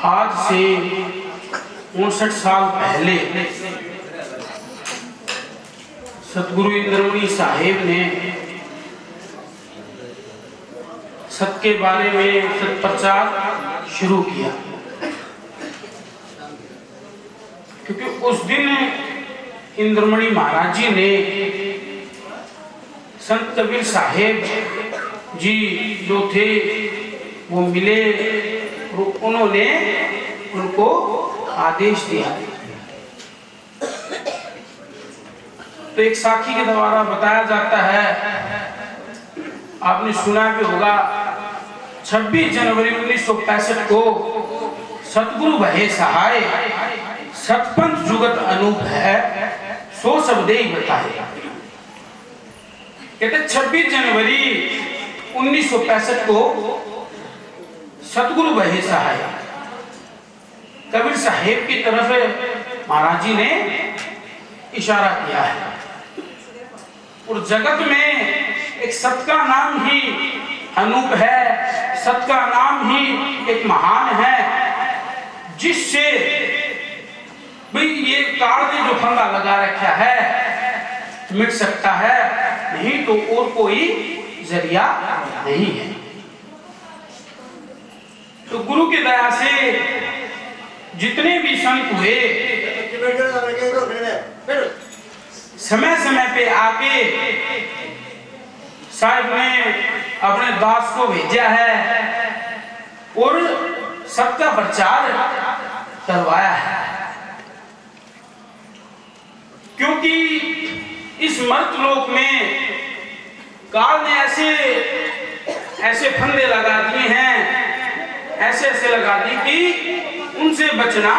आज से 59 साल पहले सतगुरु इंद्रमणि साहेब ने सत के बारे में सत प्रचार शुरू किया, क्योंकि उस दिन इंद्रमणि महाराज जी ने संत कबीर साहेब जी जो थे वो मिले और उन्होंने उनको आदेश दिया। तो एक साखी के द्वारा बताया जाता है, आपने सुना भी होगा, 26 जनवरी 1965 को सतगुरु भये सहाय सतपंथ जुगत अनूप है सो शब्दे ही बताए। कहते 26 जनवरी 1965 को सतगुरु भये सहाय कबीर साहेब की तरफ महाराज जी ने इशारा किया है। और जगत में एक सत का नाम ही अनूप है, सत का नाम ही एक महान है, जिससे भाई ये काल ने जो फंदा लगा रखा है मिट सकता है, नहीं तो और कोई जरिया नहीं है। तो गुरु की दया से जितने भी संत हुए समय समय पे आके साहिब ने अपने दास को भेजा है और सबका प्रचार करवाया है। क्योंकि इस मर्तलोक में काल ने ऐसे फंदे लगा दिए हैं, ऐसे लगा दी कि उनसे बचना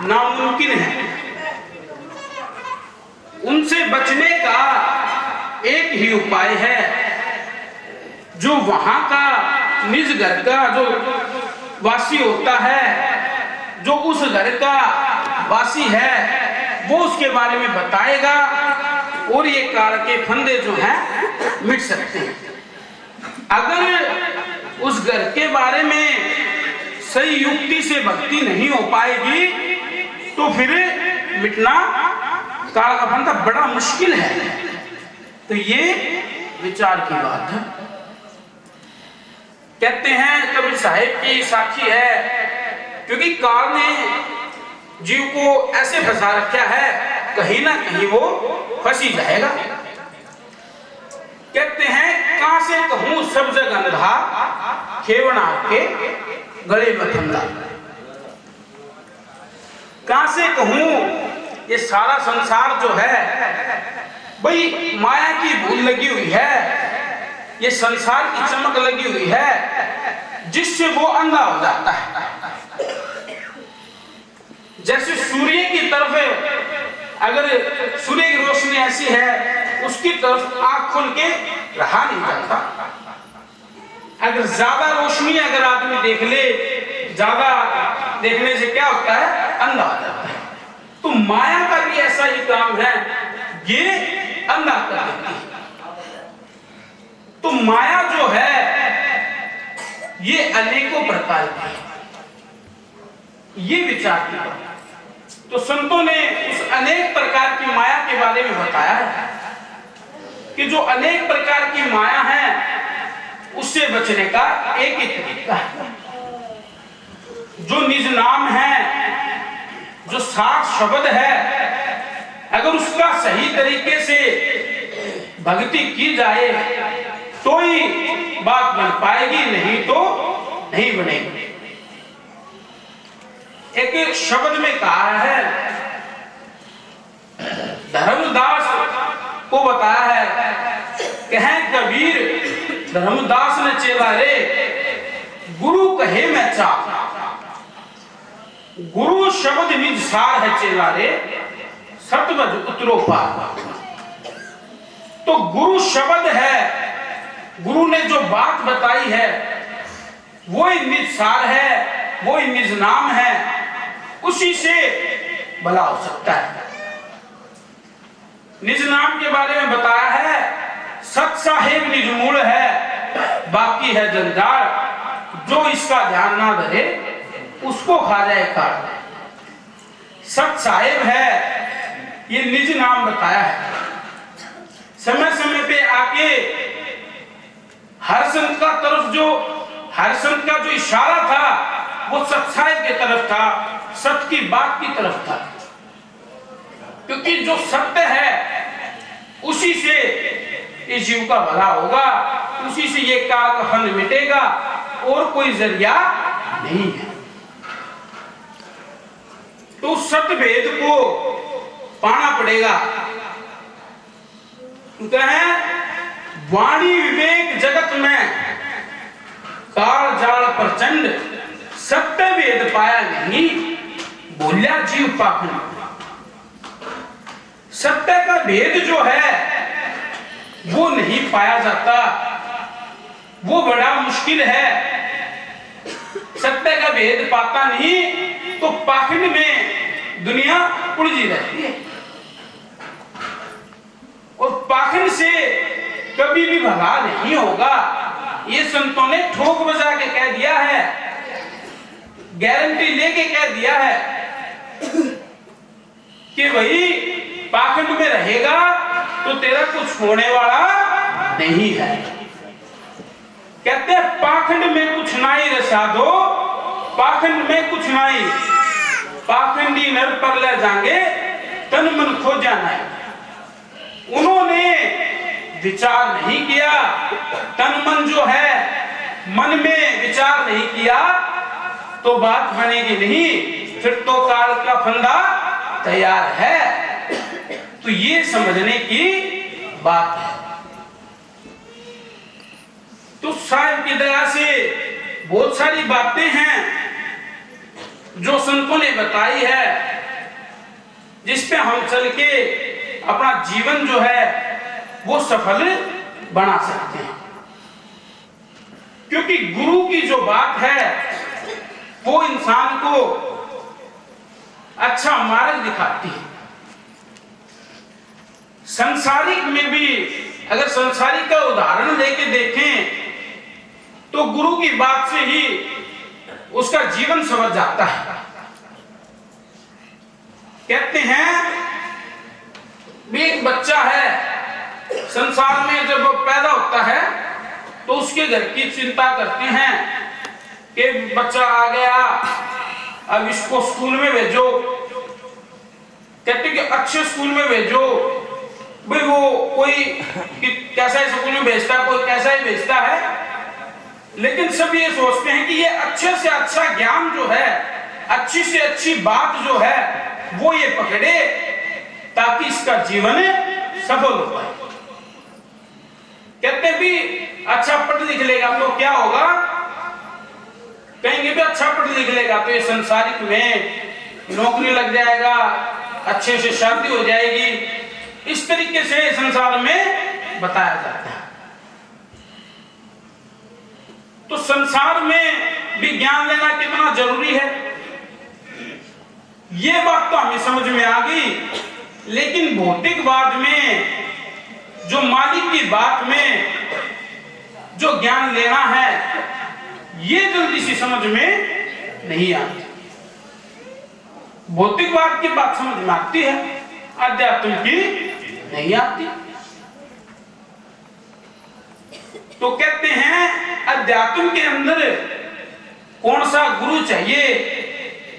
नामुमकिन है। उनसे बचने का एक ही उपाय है, जो वहां का निज घर का जो वासी होता है, जो उस घर का वासी है, वो उसके बारे में बताएगा और ये काल के फंदे जो हैं मिट सकते हैं। अगर उस घर के बारे में सही युक्ति से भक्ति नहीं हो पाएगी तो फिर मिटना काल का फंदा बड़ा मुश्किल है। तो ये विचार की बात है। कहते हैं कबीर साहिब की साखी है, क्योंकि काल ने जीव को ऐसे फंसा रखा है, कहीं ना कहीं वो फंसी जाएगा। कहते हैं कहां से कहूं सब जग अंधा, खेवना के गले में फंदा। कहां से कहूं ये सारा संसार जो है भाई माया की भूल लगी हुई है, ये संसार की चमक लगी हुई है, जिससे वो अंधा हो जाता है। जैसे सूर्य की तरफ अगर सूर्य की रोशनी ऐसी है, उसकी तरफ आंख खोल के रहा नहीं जाता। अगर ज्यादा रोशनी अगर आदमी देख ले, ज्यादा देखने से क्या होता है, अंधा हो जाता है। तो माया का भी ऐसा ही काम है, ये अंधा कर देती है। तो माया जो है ये अनेकों प्रकार की है, ये विचार की बात। तो संतों ने उस अनेक प्रकार की माया के बारे में बताया है कि जो अनेक प्रकार की माया है उससे बचने का एक ही तरीका है। जो निज नाम है, जो सात शब्द है, अगर उसका सही तरीके से भक्ति की जाए तो ही बात बन पाएगी, नहीं तो नहीं बनेगी। एक शब्द में कहा है, धर्मदास को बताया है, कहे कबीर धर्मदास ने चेला रे, गुरु कहे मैं चाह। गुरु शब्द निज सार है चेला रे, सतवज उतरो पार। तो गुरु शब्द है, गुरु ने जो बात बताई है वो ही निज सार है, वो ही निज नाम है, उसी से भला हो सकता है। निज नाम के बारे में बताया है, सत साहेब निज मूल है, बाकी है जंजाल, जो इसका ध्यान ना धरे उसको खा जाए काट। सत साहेब है, ये निज नाम बताया है। समय समय पे आके हर संत का तरफ हर संत का जो इशारा था वो सत साहेब की तरफ था, सत्य की बात की तरफ था। क्योंकि जो सत्य है उसी से इस जीव का भला होगा, उसी से ये काल का फंद मिटेगा, और कोई जरिया नहीं है। तो सत्य भेद को पाना पड़ेगा। तो है वाणी विवेक जगत में काल जाल प्रचंड, सत्य भेद पाया नहीं बोलिया जीव पाखंड। सत्य का भेद जो है वो नहीं पाया जाता, वो बड़ा मुश्किल है। सत्य का भेद पाता नहीं तो पाखंड में दुनिया उलझी रहती है, और पाखंड से कभी भी भला नहीं होगा। ये संतों ने ठोक बजा के कह दिया है, गारंटी लेके कह दिया है कि भाई पाखंड में रहेगा तो तेरा कुछ होने वाला नहीं है। कहते हैं पाखंड में कुछ नहीं रसा दो, पाखंड में कुछ नहीं, पाखंडी नर पर ले जाएंगे तन मन खो जाना है। उन्होंने विचार नहीं किया, तन मन जो है मन में विचार नहीं किया तो बात बनेगी नहीं, फिर तो काल का फंदा तैयार है। तो ये समझने की बात है। तो साहिब की दया से बहुत सारी बातें हैं जो संतों ने बताई है, जिस पे हम चल के अपना जीवन जो है वो सफल बना सकते हैं। क्योंकि गुरु की जो बात है वो इंसान को अच्छा मार्ग दिखाती है। संसारिक में भी अगर संसारिक का उदाहरण लेके देखें तो गुरु की बात से ही उसका जीवन समझ जाता है। कहते हैं एक बच्चा है, संसार में जब वो पैदा होता है तो उसके घर की चिंता करते हैं कि बच्चा आ गया, अब इसको स्कूल में भेजो। कहते कि अच्छे स्कूल में भेजो। भाई वो कोई कैसा स्कूल में भेजता है, कोई कैसा ही भेजता है, लेकिन सब ये सोचते हैं कि ये अच्छे से अच्छा ज्ञान जो है, अच्छी से अच्छी बात जो है वो ये पकड़े ताकि इसका जीवन सफल हो पाए। कहते भी अच्छा पढ़ लिख लेगा तो क्या होगा, कहेंगे भी अच्छा पढ़ लिख लेगा तो ये संसारिक में नौकरी लग जाएगा, अच्छे से शादी हो जाएगी। इस तरीके से संसार में बताया जाता है। तो संसार में भी ज्ञान लेना कितना जरूरी है, ये बात तो हमें समझ में आ गई। लेकिन भौतिकवाद में जो मालिक की बात में जो ज्ञान लेना है ये जल्दी से समझ में नहीं आती। भौतिकवाद की बात समझ में आती है, अध्यात्म की नहीं आती। तो कहते हैं अध्यात्म के अंदर कौन सा गुरु चाहिए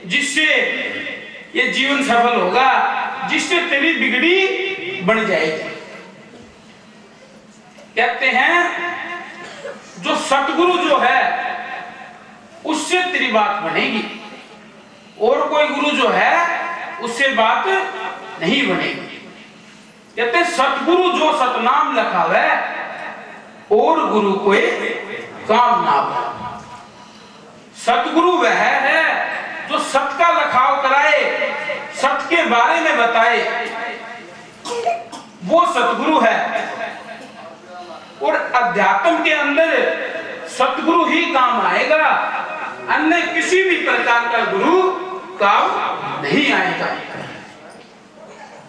जिससे ये जीवन सफल होगा, जिससे तेरी बिगड़ी बन जाएगी। कहते हैं जो सतगुरु जो है उससे तेरी बात बनेगी, और कोई गुरु जो है उससे बात नहीं बनेगी। कहते सतगुरु जो सतनाम लखावे और गुरु कोई काम ना हो। सतगुरु वह है जो सत का लखाव कराए, सत के बारे में बताए, वो सतगुरु है। और अध्यात्म के अंदर सतगुरु ही काम आएगा, अन्य किसी भी प्रकार का गुरु काम नहीं आएगा।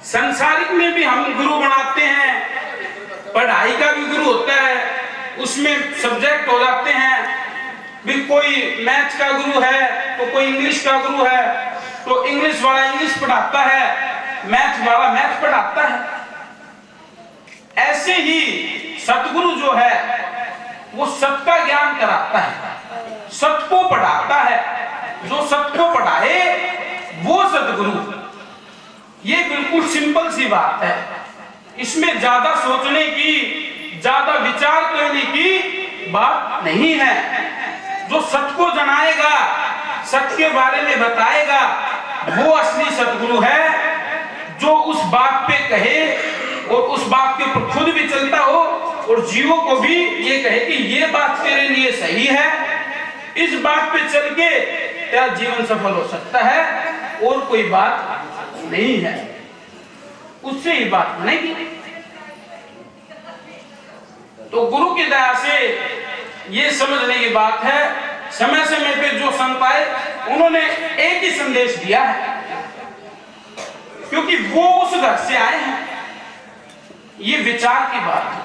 संसारिक में भी हम गुरु बनाते हैं, पढ़ाई का भी गुरु होता है, उसमें सब्जेक्ट हो जाते हैं भी, कोई मैथ्स का गुरु है तो कोई इंग्लिश का गुरु है तो इंग्लिश वाला इंग्लिश पढ़ाता है, मैथ वाला मैथ पढ़ाता है। ऐसे ही सतगुरु जो है वो सत का ज्ञान कराता है, सत को पढ़ाता है। जो सत को पढ़ाए वो सतगुरु। ये बिल्कुल सिंपल सी बात है, इसमें ज्यादा सोचने की, ज्यादा विचार करने की बात नहीं है। जो सत को जनाएगा, सत के बारे में बताएगा, वो असली सतगुरु है। जो उस बात पे कहे और उस बात के ऊपर खुद भी चलता हो और जीवों को भी ये कहे कि ये बात तेरे लिए सही है, इस बात पे चल के तेरा जीवन सफल हो सकता है, और कोई बात नहीं है, उससे ही बात बनेगी। तो गुरु की दया से ये समझने की बात है, समय समय पे जो संत आए उन्होंने एक ही संदेश दिया है, क्योंकि वो उस घर से आए हैं। ये विचार की बात है।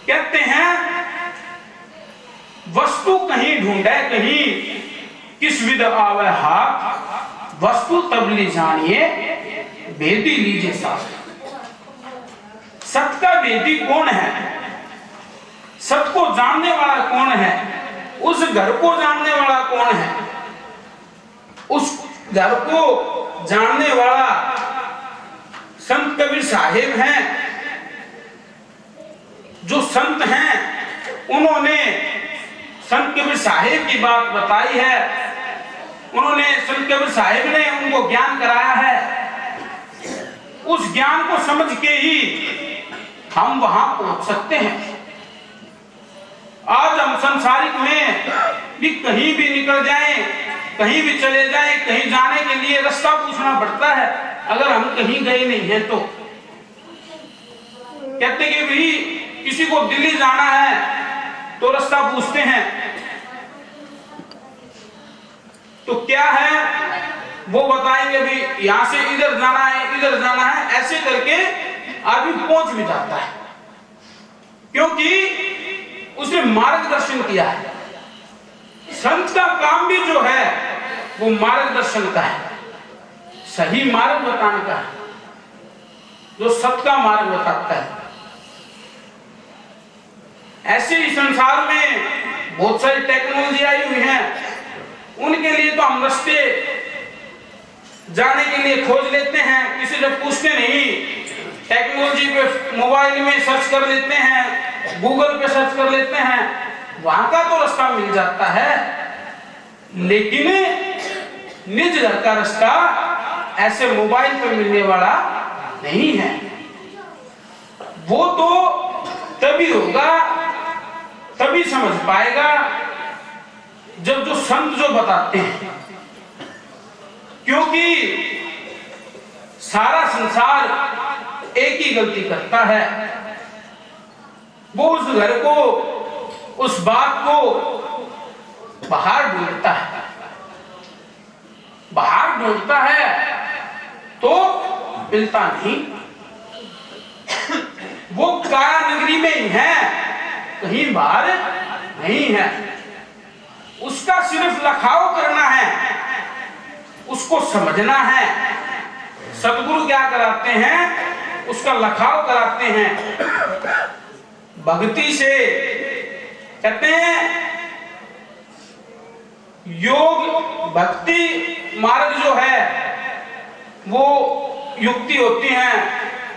कहते हैं वस्तु कहीं ढूंढे कहीं किस विद आवे हाथ, वस्तु तब ले जानिए भेदी लीजिए साथ। सत का भेदी कौन है, सत को जानने वाला कौन है, उस घर को जानने वाला कौन है? उस घर को जानने वाला संत कबीर साहिब हैं। जो संत हैं उन्होंने संत कबीर साहिब की बात बताई है, उन्होंने संत कबीर साहिब ने उनको ज्ञान कराया है। उस ज्ञान को समझ के ही हम वहां पहुंच सकते हैं। आज हम संसारिक में भी कहीं भी निकल जाएं, कहीं भी चले जाएं, कहीं जाने के लिए रास्ता पूछना पड़ता है अगर हम कहीं गए नहीं हैं तो। कहते कि भाई किसी को दिल्ली जाना है तो रास्ता पूछते हैं, तो क्या है वो बताएंगे भी यहां से इधर जाना है, इधर जाना है, ऐसे करके आदमी पहुंच भी जाता है, क्योंकि उसने मार्गदर्शन किया है। संत का काम भी जो है वो मार्गदर्शन का है, सही मार्ग बताने का है, जो सत का मार्ग बताता है। ऐसे ही संसार में बहुत सारी टेक्नोलॉजी आई हुई है, उनके लिए तो हम रास्ते जाने के लिए खोज लेते हैं, किसी से पूछते नहीं। टेक्नोलॉजी पे मोबाइल में सर्च कर लेते हैं, गूगल पे सर्च कर लेते हैं, वहां का तो रास्ता मिल जाता है, लेकिन निज घर का रास्ता ऐसे मोबाइल पे मिलने वाला नहीं है। वो तो तभी होगा, तभी समझ पाएगा जब जो संत जो बताते हैं, क्योंकि सारा संसार एक ही गलती करता है। वो उस घर को, उस बात को बाहर ढूंढता है, बाहर ढूंढता है तो मिलता नहीं। वो काया नगरी में ही है, कहीं बाहर नहीं है। उसका सिर्फ लखाव करना है, उसको समझना है। सदगुरु क्या कराते हैं, उसका लखाव कराते हैं भक्ति से। कहते हैं योग भक्ति मार्ग जो है वो युक्ति होती है,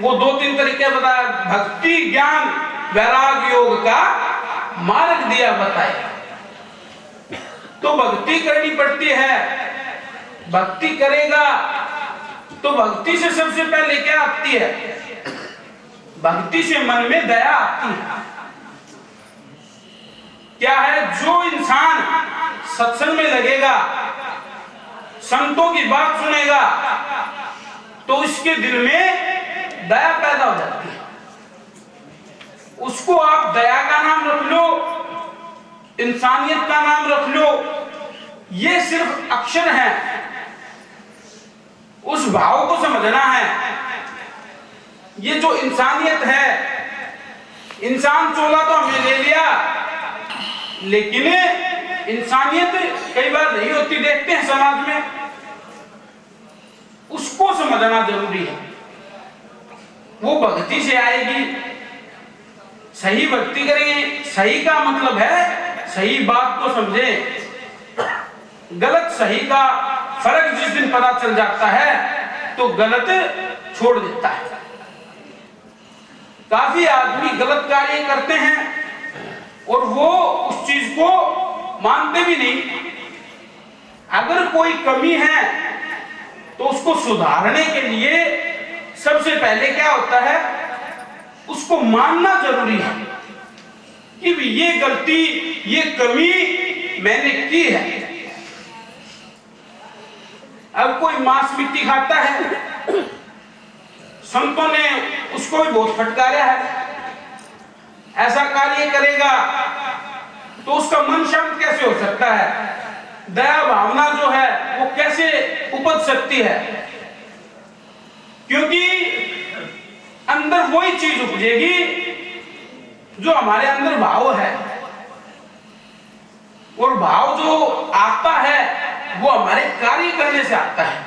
वो दो तीन तरीके बताया, भक्ति ज्ञान वैराग योग का मार्ग दिया बताया। तो भक्ति करनी पड़ती है, भक्ति करेगा तो भक्ति से सबसे पहले क्या आती है, भक्ति से मन में दया आती है। क्या है, जो इंसान सत्संग में लगेगा, संतों की बात सुनेगा, तो उसके दिल में दया पैदा हो जाती है। उसको आप दया का नाम रख लो, इंसानियत का नाम रख लो, ये सिर्फ अक्षर है। उस भाव को समझना है। ये जो इंसानियत है, इंसान चोला तो हमने ले लिया, लेकिन इंसानियत कई बार नहीं होती, देखते हैं समाज में, उसको समझना जरूरी है। वो भक्ति से आएगी, सही भक्ति करेंगे। सही का मतलब है सही बात को समझे, गलत सही का फर्क जिस दिन पता चल जाता है तो गलत छोड़ देता है। काफी आदमी गलत कार्य करते हैं और वो उस चीज को मानते भी नहीं। अगर कोई कमी है तो उसको सुधारने के लिए सबसे पहले क्या होता है, उसको मानना जरूरी है कि ये गलती, ये कमी मैंने की है। अब कोई मांस मिट्टी खाता है, संतों ने उसको भी बहुत फटकारा है। ऐसा कार्य करेगा तो उसका मन शांत कैसे हो सकता है, दया भावना जो है वो कैसे उपज सकती है? क्योंकि अंदर वही चीज उपजेगी जो हमारे अंदर भाव है, और भाव जो आता है वो हमारे कार्य करने से आता है।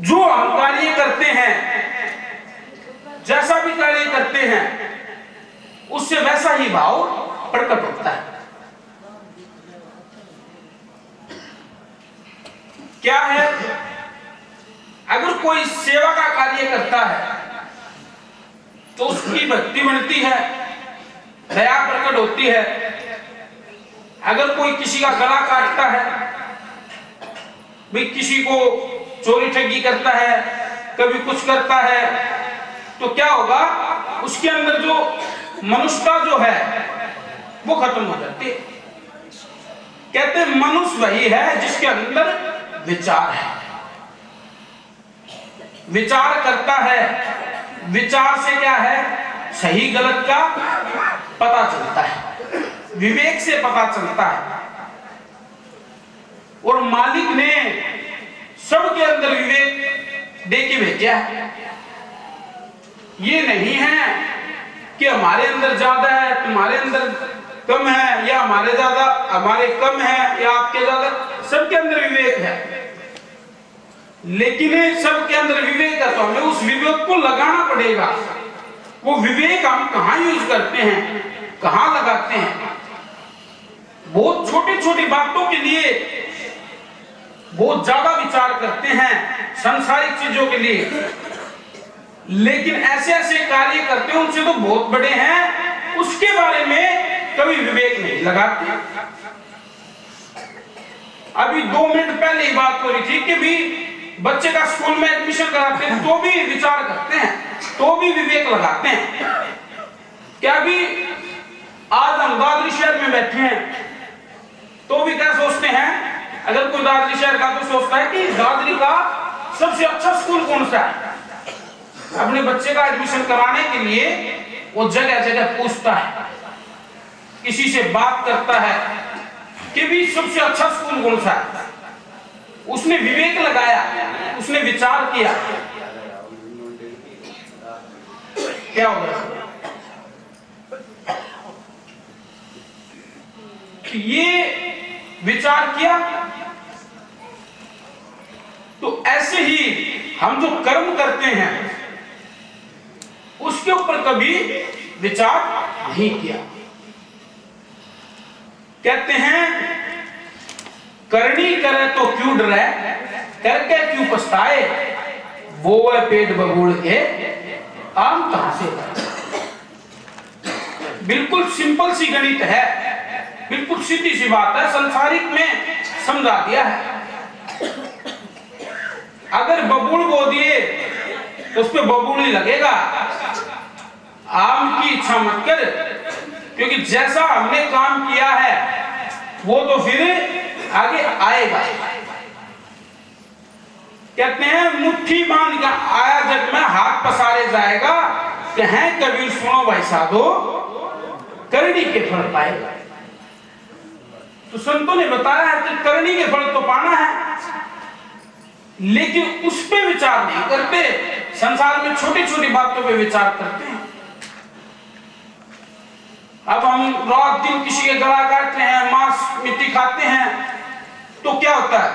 जो हम कार्य करते हैं, जैसा भी कार्य करते हैं, उससे वैसा ही भाव प्रकट होता है। क्या है, अगर कोई सेवा का कार्य करता है तो उसकी भक्ति बनती है, दया प्रकट होती है। अगर कोई किसी का गला काटता है, भाई किसी को चोरी ठगी करता है, कभी कुछ करता है, तो क्या होगा, उसके अंदर जो मनुष्यता जो है वो खत्म हो जाती है। कहते हैं मनुष्य वही है जिसके अंदर विचार है, विचार करता है। विचार से क्या है, सही गलत का पता चलता है, विवेक से पता चलता है। और मालिक ने सबके अंदर विवेक दे के भेजा है। ये नहीं है कि हमारे अंदर ज्यादा है, तुम्हारे अंदर कम है, या हमारे ज्यादा हमारे कम है, या आपके ज्यादा। सबके अंदर विवेक है, लेकिन सबके अंदर विवेक है तो हमें उस विवेक को लगाना पड़ेगा। वो विवेक हम कहाँ यूज करते हैं, कहाँ लगाते हैं? बहुत छोटी छोटी बातों के लिए बहुत ज्यादा विचार करते हैं, सांसारिक चीजों के लिए, लेकिन ऐसे ऐसे कार्य करते हैं उनसे तो बहुत बड़े हैं, उसके बारे में कभी विवेक नहीं लगाते। अभी 2 मिनट पहले ही बात हो रही थी कि भी बच्चे का स्कूल में एडमिशन कराते हैं तो भी विचार करते हैं, तो भी विवेक लगाते हैं। क्या भी आज हम दादरी शहर में बैठे हैं तो भी क्या सोचते हैं, अगर कोई दादरी शहर का तो सोचता है कि दादरी का सबसे अच्छा स्कूल कौन सा है। अपने बच्चे का एडमिशन कराने के लिए वो जगह जगह पूछता है, किसी से बात करता है कि भी सबसे अच्छा स्कूल कौन सा है। उसने विवेक लगाया, उसने विचार किया। क्या हो गया कि ये विचार किया। तो ऐसे ही हम जो कर्म करते हैं उसके ऊपर कभी विचार नहीं किया। कहते हैं करनी करे तो क्यों डरे, करके क्यों पछताए, वो है पेट बबूल के आम कहां से। बिल्कुल सिंपल सी गणित है, बिल्कुल सीधी सी बात है, संसारिक में समझा दिया है। अगर बबूल बो दिए तो उस पर बबूल ही लगेगा। आम की इच्छा मत कर, क्योंकि जैसा हमने काम किया है वो तो फिर आगे आएगा। कहते हैं मुट्ठी बांध का आया जग में हाथ पसारे जाएगा, कहें कबीर सुनो भाई साधो, करनी के फल पाएगा। तो संतों ने बताया है कि करनी के फल तो पाना है, लेकिन उस पे विचार नहीं करते। संसार में छोटी छोटी बातों पे विचार करते हैं। अब हम रात दिन किसी के गला काटते हैं, मांस मिट्टी खाते हैं, तो क्या होता है?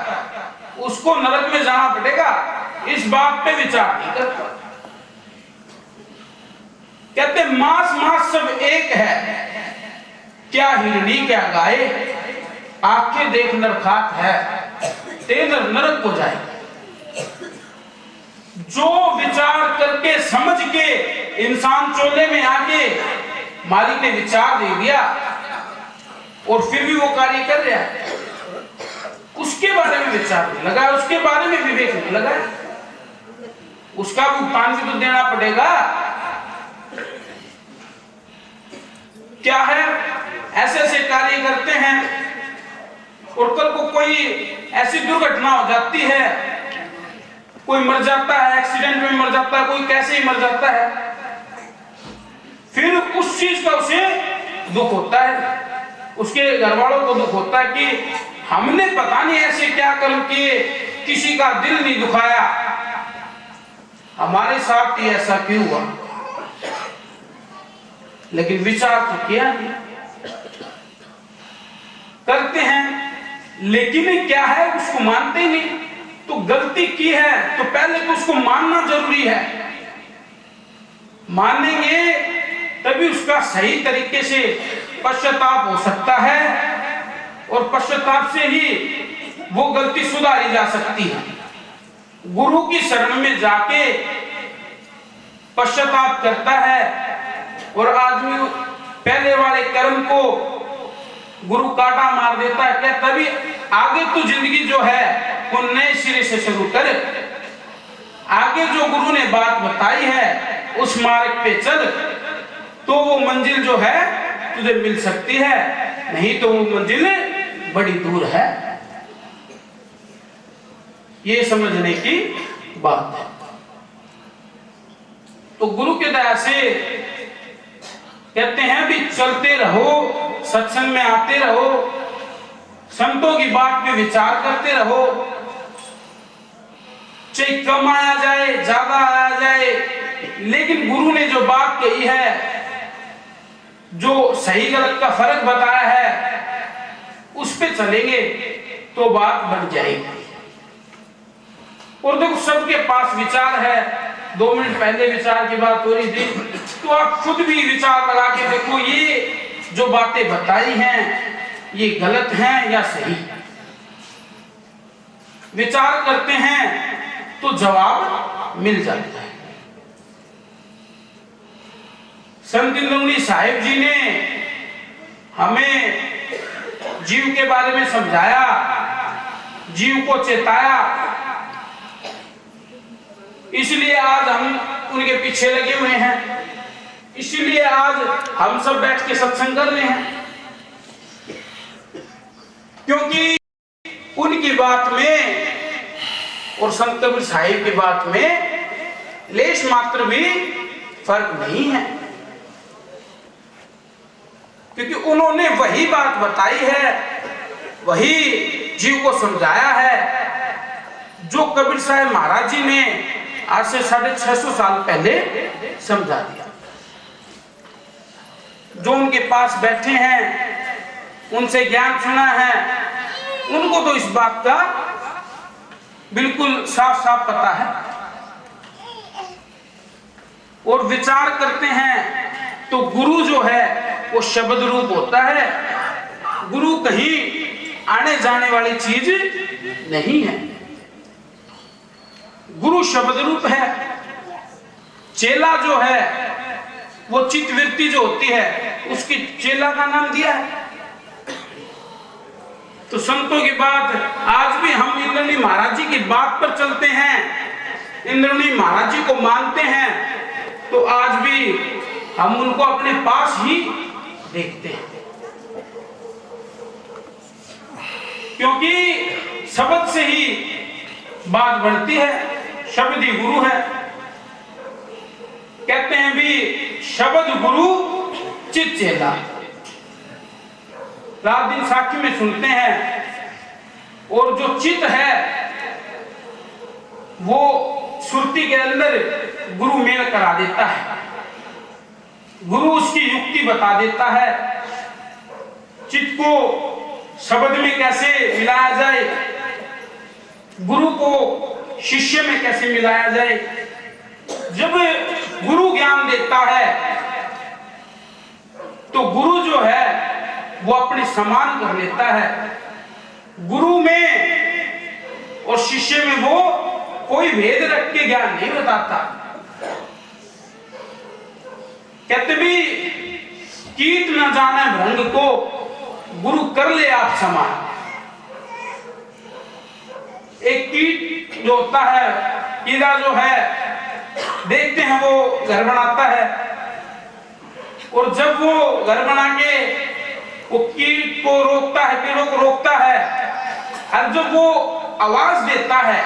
उसको नरक में जाना पड़ेगा, इस बात पे विचार नहीं करता। कहते मांस मांस सब एक है, क्या हिरणी क्या गाय, आंखें देख नर खात है, ते नरक को जाए। जो विचार करके समझ के इंसान चोले में आके मालिक ने विचार दे दिया और फिर भी वो कार्य कर रहा है, उसके बारे में विचार नहीं लगा, उसके बारे में विवेक नहीं लगा, उसका भुगतान भी तो देना पड़ेगा। क्या है, ऐसे ऐसे कार्य करते हैं और कल को कोई ऐसी दुर्घटना हो जाती है, कोई मर जाता है, एक्सीडेंट में मर जाता है, कोई कैसे ही मर जाता है, फिर उस चीज का उसे दुख होता है, उसके घर वालों को दुख होता है कि हमने पता नहीं ऐसे क्या कर्म किए, किसी का दिल नहीं दुखाया, हमारे साथ ही ऐसा क्यों हुआ। लेकिन विचार तो किया नहीं, करते हैं लेकिन क्या है, उसको मानते ही नहीं। तो गलती की है तो पहले तो उसको मानना जरूरी है, मानेंगे तभी उसका सही तरीके से पश्चाताप हो सकता है और पश्चाताप से ही वो गलती सुधारी जा सकती है। गुरु की शरण में जाके पश्चाताप करता है और आदमी पहले वाले कर्म को गुरु काटा मार देता है, क्या तभी आगे तो जिंदगी जो है वो नए सिरे से शुरू करे। आगे जो गुरु ने बात बताई है उस मार्ग पे चल, तो वो मंजिल जो है तुझे मिल सकती है, नहीं तो वो मंजिल बड़ी दूर है। ये समझने की बात है। तो गुरु के दया से कहते हैं भी चलते रहो, सत्संग में आते रहो, संतों की बात पे विचार करते रहो, चाहे कम आया जाए ज्यादा आया जाए, लेकिन गुरु ने जो बात कही है, जो सही गलत का फर्क बताया है, उस पे चलेंगे तो बात बन जाएगी। और देखो सबके पास विचार है, 2 मिनट पहले विचार की बात हो रही थी, तो आप खुद भी विचार लगा के देखो ये जो बातें बताई हैं ये गलत हैं या सही। विचार करते हैं तो जवाब मिल जाता है। संत इंद्रमणि साहिब जी ने हमें जीव के बारे में समझाया, जीव को चेताया, इसलिए आज हम उनके पीछे लगे हुए हैं, इसलिए आज हम सब बैठ के सत्संग कर रहे हैं, क्योंकि उनकी बात में और संत कबीर साहिब की बात में लेश मात्र भी फर्क नहीं है, क्योंकि उन्होंने वही बात बताई है, वही जीव को समझाया है जो कबीर साहब महाराज जी ने आज से 650 साल पहले समझा दिया। जो उनके पास बैठे हैं, उनसे ज्ञान सुना है, उनको तो इस बात का बिल्कुल साफ साफ पता है। और विचार करते हैं तो गुरु जो है वो शब्द रूप होता है, गुरु कहीं आने जाने वाली चीज नहीं है, गुरु शब्द रूप है। चेला जो है वो चित्तवृत्ति जो होती है उसकी चेला का नाम दिया है। तो संतों की बात, आज भी हम इंद्रमणि महाराज जी की बात पर चलते हैं, इंद्रमणि महाराज जी को मानते हैं, तो आज भी हम उनको अपने पास ही देखते हैं, क्योंकि शब्द से ही बात बढ़ती है, शब्द ही गुरु है। कहते हैं भी शब्द गुरु चित चेला। रात दिन साखी में सुनते हैं, और जो चित है वो सुरती के अंदर गुरु मेल करा देता है। गुरु उसकी युक्ति बता देता है, चित्त को शब्द में कैसे मिलाया जाए, गुरु को शिष्य में कैसे मिलाया जाए। जब गुरु ज्ञान देता है तो गुरु जो है वो अपने समान कर लेता है। गुरु में और शिष्य में वो कोई भेद रख के ज्ञान नहीं बताता। कहते भी कीट न जाने भ्रंग को, गुरु कर ले आप समान। एक कीट जो होता है, कीड़ा जो है, देखते हैं वो घर बनाता है, और जब वो घर बना के वो कीट को रोकता है, कीड़ों को रोकता है, और जब वो आवाज देता है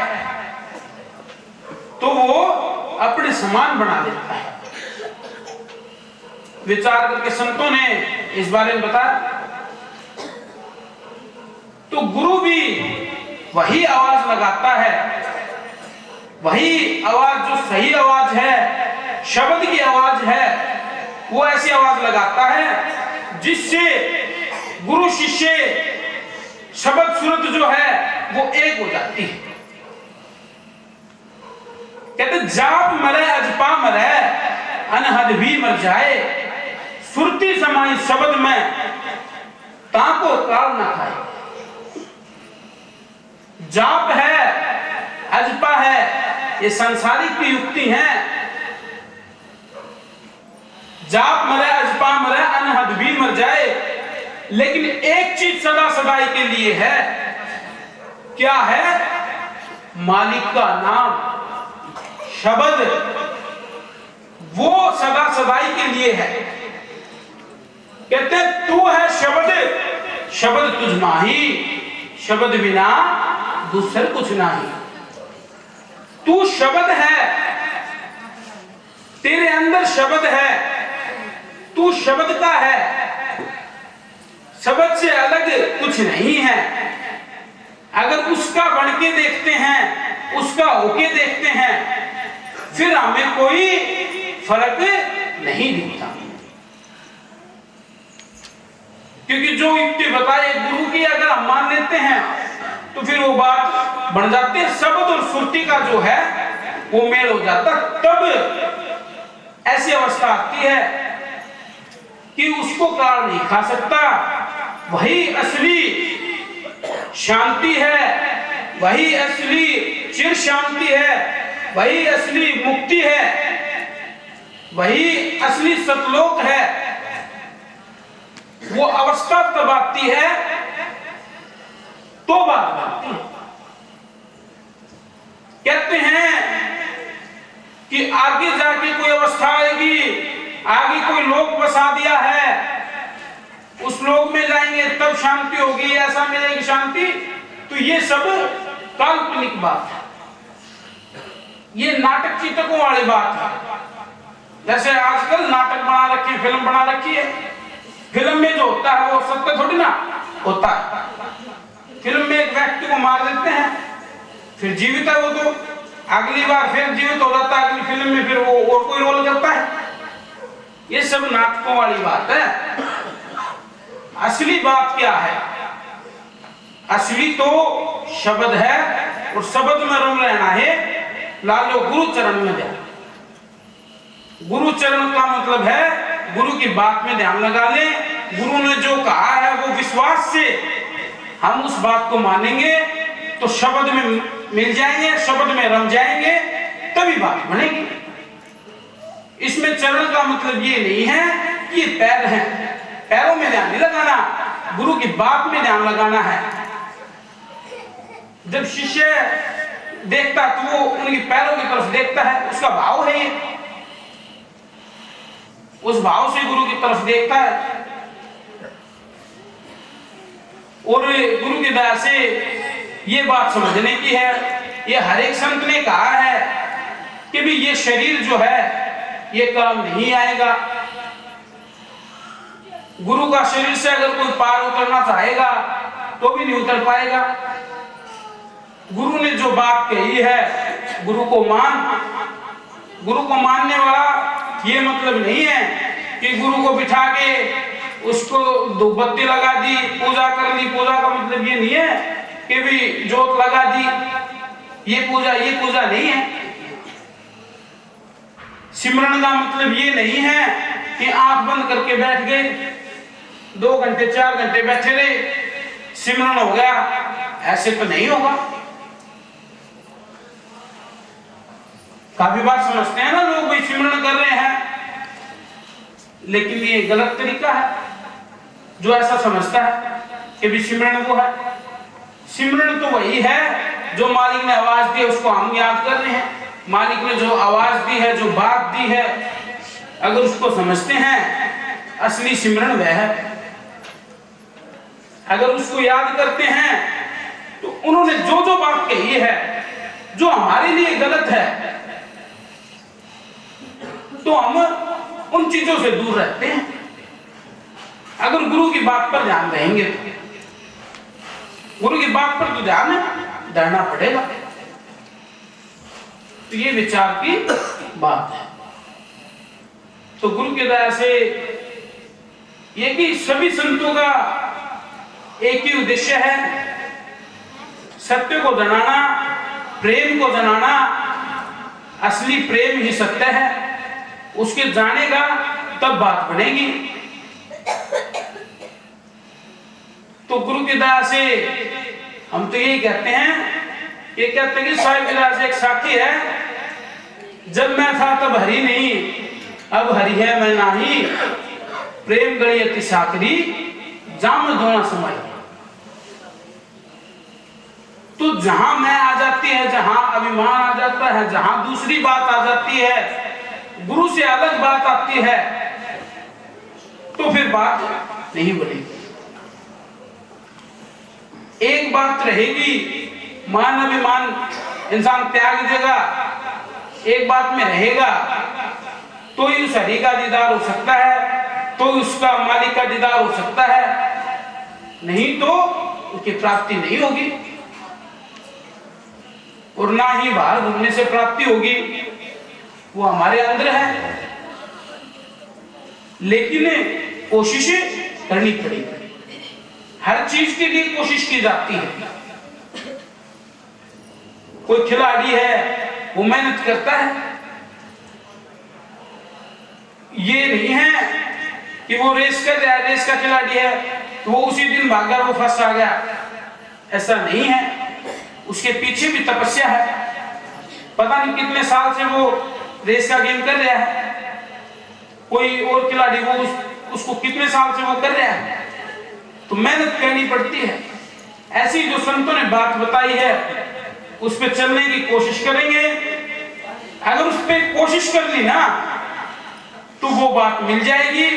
तो वो अपने समान बना देता है। विचार करके संतों ने इस बारे में बताया। तो गुरु भी वही आवाज लगाता है, वही आवाज जो सही आवाज है, शब्द की आवाज है, वो ऐसी आवाज लगाता है जिससे गुरु शिष्य शब्द सूरत जो है वो एक हो जाती है। कहते जाप मरे अजपा मरे अनहद भी मर जाए, सुरती समाई शब्द में ताको काल ना खाए। जाप है, अजपा है, ये संसारिक की युक्ति है। जाप मरे अजपा मरे अनहद भी मर जाए, लेकिन एक चीज सदा सदाई के लिए है। क्या है? मालिक का नाम, शब्द, वो सदा सदाई के लिए है। कहते तू है शब्द, शब्द तुझ नाही, शब्द बिना दूसर कुछ नहीं। तू शब्द है, तेरे अंदर शब्द है, तू शब्द का है, शब्द से अलग कुछ नहीं है। अगर उसका बन के देखते हैं, उसका होके देखते हैं, फिर हमें कोई फर्क नहीं दिखता। क्योंकि जो युक्ति बताए गुरु की अगर हम मान लेते हैं तो फिर वो बात बन जाती है। शब्द और सुरती का जो है वो मेल हो जाता, तब ऐसी अवस्था आती है कि उसको काल नहीं खा सकता। वही असली शांति है, वही असली चिर शांति है, वही असली मुक्ति है, वही असली सतलोक है। वो अवस्था तब आती है तो बात बनती है। कहते हैं कि आगे जाके कोई अवस्था आएगी, आगे कोई लोक बसा दिया है, उस लोक में जाएंगे तब शांति होगी, ऐसा मिलेगी शांति। तो ये सब काल्पनिक बात है, ये नाटक चित्रकों वाली बात है। जैसे आजकल नाटक बना रखी, फिल्म बना रखी है, फिल्म में जो होता है वो सत्य थोड़ी ना होता है। फिल्म में एक व्यक्ति को मार देते हैं, फिर जीवित है वो, तो अगली बार फिर जीवित हो जाता है, अगली फिल्म में फिर वो और कोई रोल करता है। ये सब नाटकों वाली बात है। असली बात क्या है? असली तो शब्द है, और शब्द में रम रहना है। लालो गुरु चरण में ध्यान। गुरु चरण का मतलब है गुरु की बात में ध्यान लगा ले। गुरु ने जो कहा है वो विश्वास से हम उस बात को मानेंगे तो शब्द में मिल जाएंगे, शब्द में रम जाएंगे, तभी बात बनेगी। इसमें चरण का मतलब ये नहीं है कि ये पैर हैं, पैरों में ध्यान नहीं लगाना, गुरु की बात में ध्यान लगाना है। जब शिष्य देखता तो वो उनकी पैरों की तरफ देखता है, उसका भाव है ये, उस भाव से गुरु की तरफ देखता है। और गुरु की दया से ये बात समझने की है, ये हर एक संत ने कहा है कि भी ये शरीर जो है ये काम नहीं आएगा। गुरु का शरीर से अगर कोई पार उतरना चाहेगा तो भी नहीं उतर पाएगा। गुरु ने जो बात कही है, गुरु को मान। गुरु को मानने वाला ये मतलब नहीं है कि गुरु को बिठा के उसको धूपबत्ती लगा दी, पूजा कर ली। पूजा का मतलब ये नहीं है कि भी जोत लगा दी, ये पूजा नहीं है। सिमरन का मतलब ये नहीं है कि आंख बंद करके बैठ गए, 2 घंटे 4 घंटे बैठे रहे, सिमरन हो गया, ऐसे तो नहीं होगा। काफी बार समझते हैं ना लोग भाई सिमरन कर रहे हैं, लेकिन ये गलत तरीका है। जो ऐसा समझता है कि भी सिमरन वो है, सिमरन तो वही है जो मालिक ने आवाज दी है उसको हम याद कर रहे हैं। मालिक ने जो आवाज दी है, जो बात दी है, अगर उसको समझते हैं, असली सिमरन वह है। अगर उसको याद करते हैं तो उन्होंने जो जो बात कही है जो हमारे लिए गलत है, तो हम उन चीजों से दूर रहते हैं। अगर गुरु की बात पर ध्यान देंगे तो गुरु की बात पर तो ध्यान देना पड़ेगा। तो ये विचार की बात है। तो गुरु की दया से ये कि सभी संतों का एक ही उद्देश्य है, सत्य को जनाना, प्रेम को जनाना। असली प्रेम ही सत्य है, उसके जानेगा तब बात बनेगी। तो गुरु की दया से हम तो यही कहते हैं, ये कहते हैं कि साहिब की दया से एक साखी है, जब मैं था तब हरि नहीं, अब हरि है मैं नाही, प्रेम गणी अति साकरी, जाम धोना समय। तो जहां मैं आ जाती है, जहां अभिमान आ जाता है, जहां दूसरी बात आ जाती है, गुरु से अलग बात आती है, तो फिर बात नहीं बनेगी। एक बात रहेगी, मान अभिमान इंसान त्याग देगा, एक बात में रहेगा, तो ही उस हरि का दीदार हो सकता है, तो उसका मालिक का दीदार हो सकता है, नहीं तो उसकी प्राप्ति नहीं होगी। और ना ही बाहर घूमने से प्राप्ति होगी, वो हमारे अंदर है। लेकिन कोशिशें करनी पड़ेगी, हर चीज के लिए कोशिश की जाती है। कोई खिलाड़ी है वो मेहनत करता है, ये नहीं है कि वो रेस कर रहा है, रेस का खिलाड़ी है तो वो उसी दिन भागा वो फर्स्ट आ गया, ऐसा नहीं है। उसके पीछे भी तपस्या है, पता नहीं कितने साल से वो रेस का गेम कर रहा है। कोई और खिलाड़ी वो उसको कितने साल से वो कर रहा है, तो मेहनत करनी पड़ती है। ऐसी जो संतों ने बात बताई है उस पर चलने की कोशिश करेंगे। अगर उस पर कोशिश कर ली ना तो वो बात मिल जाएगी।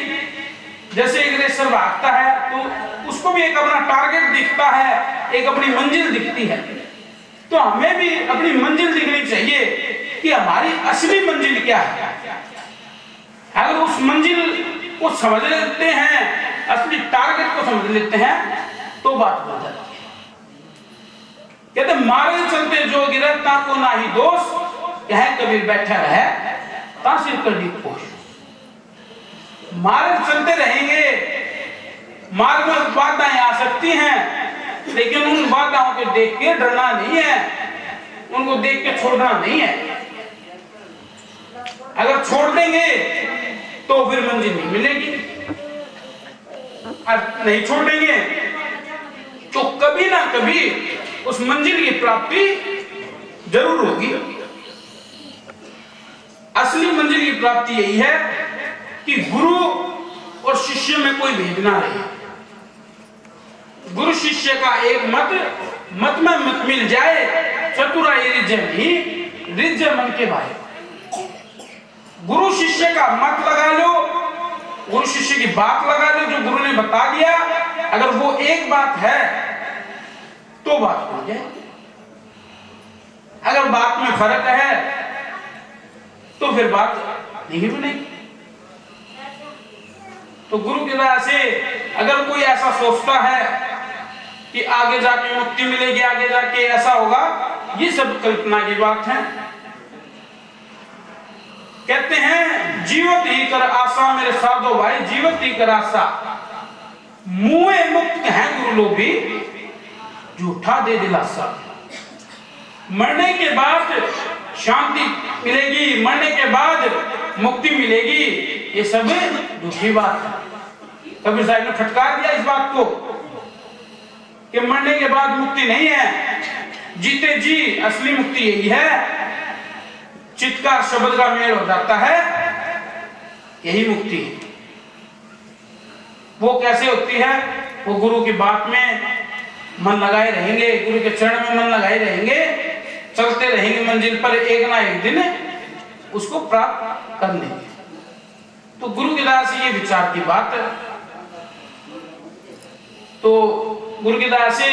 जैसे एक रेसर भागता है तो उसको भी एक अपना टारगेट दिखता है, एक अपनी मंजिल दिखती है। तो हमें भी अपनी मंजिल दिखनी चाहिए कि हमारी असली मंजिल क्या है। अगर उस मंजिल को समझ लेते हैं, असली टारगेट को समझ लेते हैं, तो बात हो जाती है। कहते मारे चलते जो गिरता को ना ही दोष, कह कबीर बैठा रहे तासिर कर दी खोश। मार्ग चलते रहेंगे, मार्ग में बाधाएं आ सकती हैं, लेकिन उन बाधाओं को देख के डरना नहीं है, उनको देख के छोड़ना नहीं है। अगर छोड़ देंगे तो फिर मंजिल नहीं मिलेगी, और नहीं छोड़ेंगे तो कभी ना कभी उस मंजिल की प्राप्ति जरूर होगी। असली मंजिल की प्राप्ति यही है कि गुरु और शिष्य में कोई भेद ना रहे। गुरु शिष्य का एक मत में मत मिल जाए, चतुराई रिझ नहीं, रिझ मन के भाई। गुरु शिष्य का मत लगा लो, गुरु शिष्य की बात लगा लो, जो गुरु ने बता दिया, अगर वो एक बात है तो बात हो जाए। अगर बात में फर्क है तो फिर बात नहीं बनेगी। तो गुरु की दया से अगर कोई ऐसा सोचता है कि आगे जाके मुक्ति मिलेगी, आगे जाके ऐसा होगा, ये सब कल्पना की बात है। कहते हैं जीवत ही कर आशा मेरे साधो भाई, जीवत ही कर आशा, मुए मुक्त हैं गुरु लोभी, झूठा दे दिलासा। मरने के बाद शांति मिलेगी, मरने के बाद मुक्ति मिलेगी, ये सब झूठी बात है। कबीर साहब ने फटकार दिया इस बात को कि मरने के बाद मुक्ति नहीं है, जीते जी असली मुक्ति यही है। चित्कार शब्द का मेल हो जाता है, यही मुक्ति है। वो कैसे होती है? वो गुरु की बात में मन लगाए रहेंगे, गुरु के चरण में मन लगाए रहेंगे, चलते रहेंगे मंजिल पर, एक ना एक दिन उसको प्राप्त कर लेंगे। तो गुरु की दया से ये विचार की बात है। तो गुरु की दया से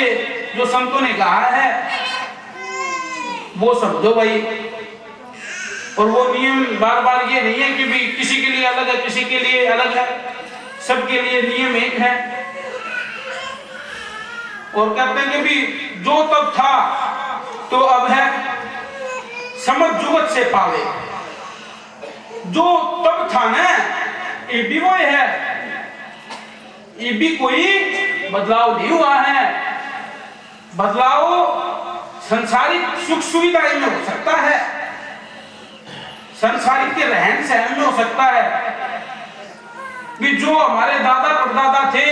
जो संतों ने कहा है वो समझो भाई, और वो नियम बार बार ये नहीं है कि भी किसी के लिए अलग है, किसी के लिए अलग है, सबके लिए नियम एक है। और कहते हैं कि भी जो तब था तो अब है, समझ जुगत से पावे। जो तब था ना, ये भी वो है, ये भी कोई बदलाव नहीं हुआ है। बदलाव संसारिक सुख सुविधाएं में हो सकता है, संसारिक के रहन सहन में हो सकता है कि जो हमारे दादा परदादा थे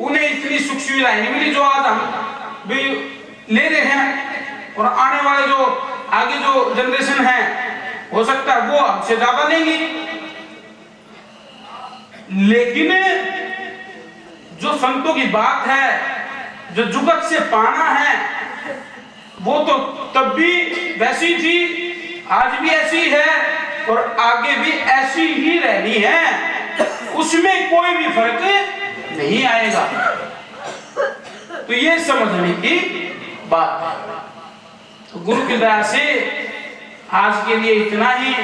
उन्हें इतनी सुख सुविधाएं नहीं मिली जो आज हम भी ले रहे हैं, और आने वाले जो आगे जो जनरेशन है हो सकता है वो हमसे ज्यादा लेंगी। लेकिन जो संतों की बात है, जो जुगत से पाना है, वो तो तब भी वैसी थी, आज भी ऐसी है, और आगे भी ऐसी ही रहनी है, उसमें कोई भी फर्क नहीं आएगा। तो ये समझने की बात है। तो गुरु की दया से आज के लिए इतना ही,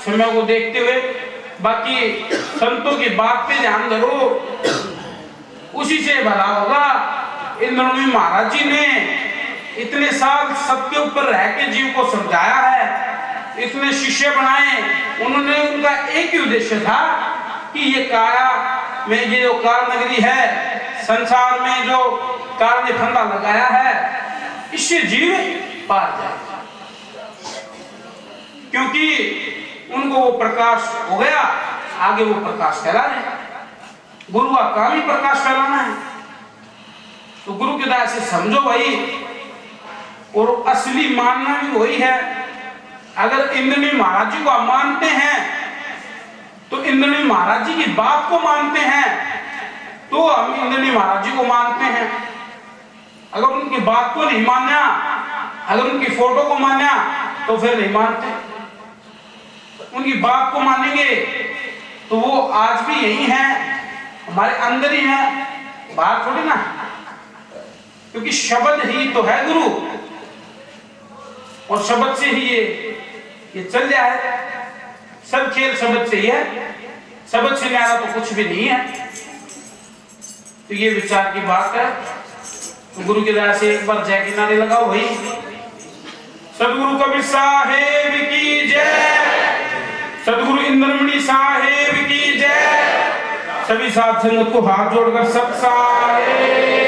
समय को देखते हुए। बाकी संतों की बात पे ध्यान धरो, उसी से भला होगा। इंद्रनूरी महाराज जी ने इतने साल सबके ऊपर रह के जीव को समझाया है, इतने शिष्य बनाए, उन्होंने उनका एक ही उद्देश्य था कि ये काया में ये जो कार नगरी है, संसार में जो कार ने फंदा लगाया है, इससे जीव पार जाए। क्योंकि उनको वो प्रकाश हो गया, आगे वो प्रकाश फैला रहे। गुरु का काम ही प्रकाश फैलाना है। तो गुरु की दया से समझो भाई, और असली मानना भी वही है। अगर इंद्रनील महाराज जी को आप मानते हैं तो इंद्रनील महाराज जी की बात को मानते हैं तो हम इंद्रनील महाराज जी को मानते हैं। अगर उनकी बात को नहीं माना, अगर उनकी फोटो को माना तो फिर नहीं मानते। उनकी बात को मानेंगे तो वो आज भी यही है, हमारे अंदर ही है, बाहर थोड़ी ना। क्योंकि शब्द ही तो है गुरु, और शब्द से ही ये चल जाए। सब खेल शब्द से ही है, शब्द से न्यारा तो कुछ भी नहीं है। तो ये विचार की बात है। तो गुरु की दया से एक बार जय के नारे लगाओ भाई। सदगुरु कबीर साहेब की जय, सदगुरु इंद्रमणि साहेब की जय। सभी साथ संगत को हाथ जोड़कर सब साहेब